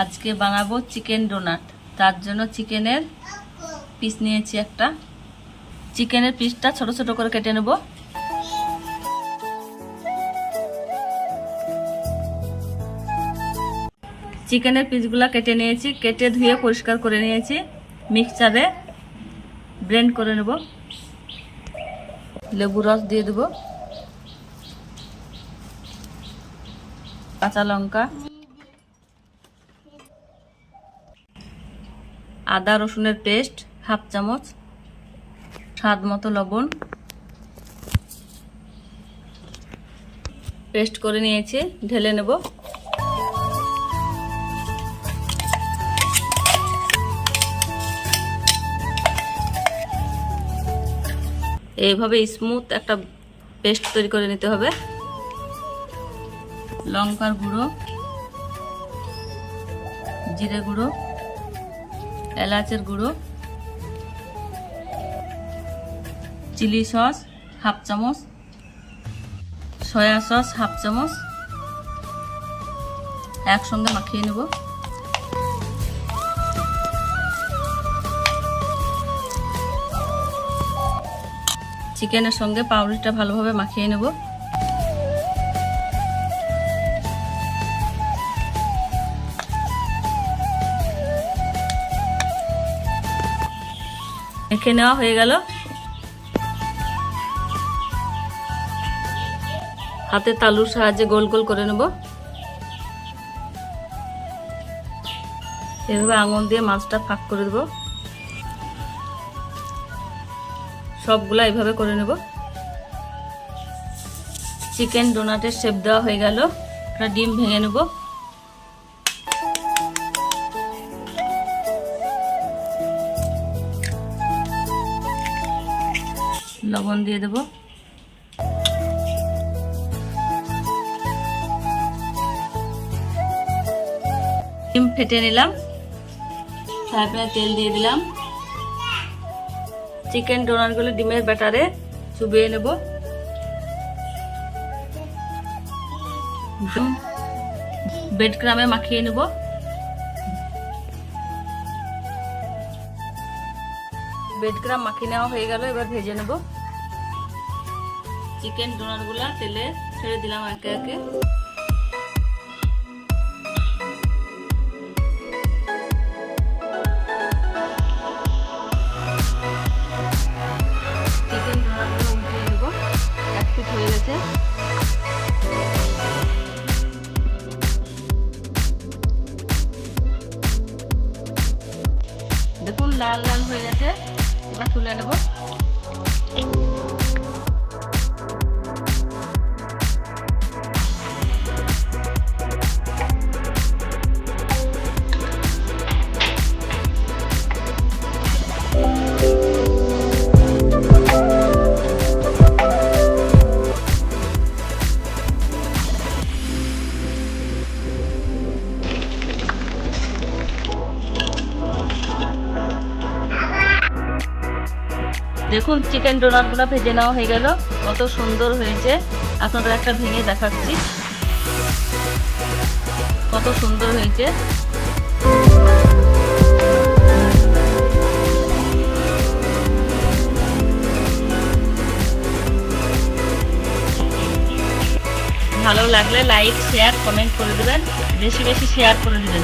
আজকে বানাবো chicken donut. তার জন্য চিকেনের পিস নিয়েছি একটা। চিকেনের পিসটা ছোট ছোট করে কেটে নেব। চিকেনের পিসগুলো কেটে নিয়েছি, কেটে ধুয়ে পরিষ্কার করে নিয়েছি। মিক্সচারে ব্লেন্ড করে নেব। লেবু রস দিয়ে দেব, কাঁচা লঙ্কা, আদা রসুনের পেস্ট হাফ চামচ, স্বাদ মতো লবণ, পেস্ট করে নিয়েছি, ঢেলে নেব। এইভাবে স্মুথ একটা পেস্ট তৈরি করে নিতে হবে। লঙ্কার গুঁড়ো, জিরে গুঁড়ো, এলাচের গুঁড়ো, চিলি সস হাফ চামচ, সয়া সস হাফ চামচ একসঙ্গে মাখিয়ে নেব। চিকেনের সঙ্গে পাউরুটিটা ভালোভাবে মাখিয়ে নেব। মেখে নেওয়া হয়ে গেল। হাতে তালুর সাহায্যে গোল গোল করে নেব। এভাবে আঙুল দিয়ে মাছটা ফাঁক করে দেব। সবগুলা এইভাবে করে নেব। চিকেন ডোনাটের শেপ দেওয়া হয়ে গেল। একটা ডিম ভেঙে নেব। লবণ দিয়ে দেব। ডিম ফেটে নিলাম। ফ্রাই প্যানে তেল দিয়ে দিলাম। চিকেন ডোনাটগুলো ডিমের ব্যাটারে চুবিয়ে নেব। ব্রেড ক্রামে মাখিয়ে নেব। ব্রেড ক্রাম মাখিয়ে নেওয়া হয়ে গেল। এবার ভেজে নেব। চিকেন ডোনাটগুলো তেলে ছেড়ে দিলাম একে একে। চিকেন ডোনাটগুলো উল্টিয়ে নেব। এক পিঠ হয়ে গেছে। দেখুন লাল লাল হয়ে গেছে। এবার তুলে নেব। দেখুন চিকেন ডোনাটগুলো ভেজে নেওয়া হয়ে গেল। কত সুন্দর হয়েছে। আপনাদের একটা ভেঙে দেখাচ্ছি কত সুন্দর হয়েছে। ভালো লাগলে লাইক শেয়ার কমেন্ট করে দেবেন। বেশি বেশি শেয়ার করে দেবেন।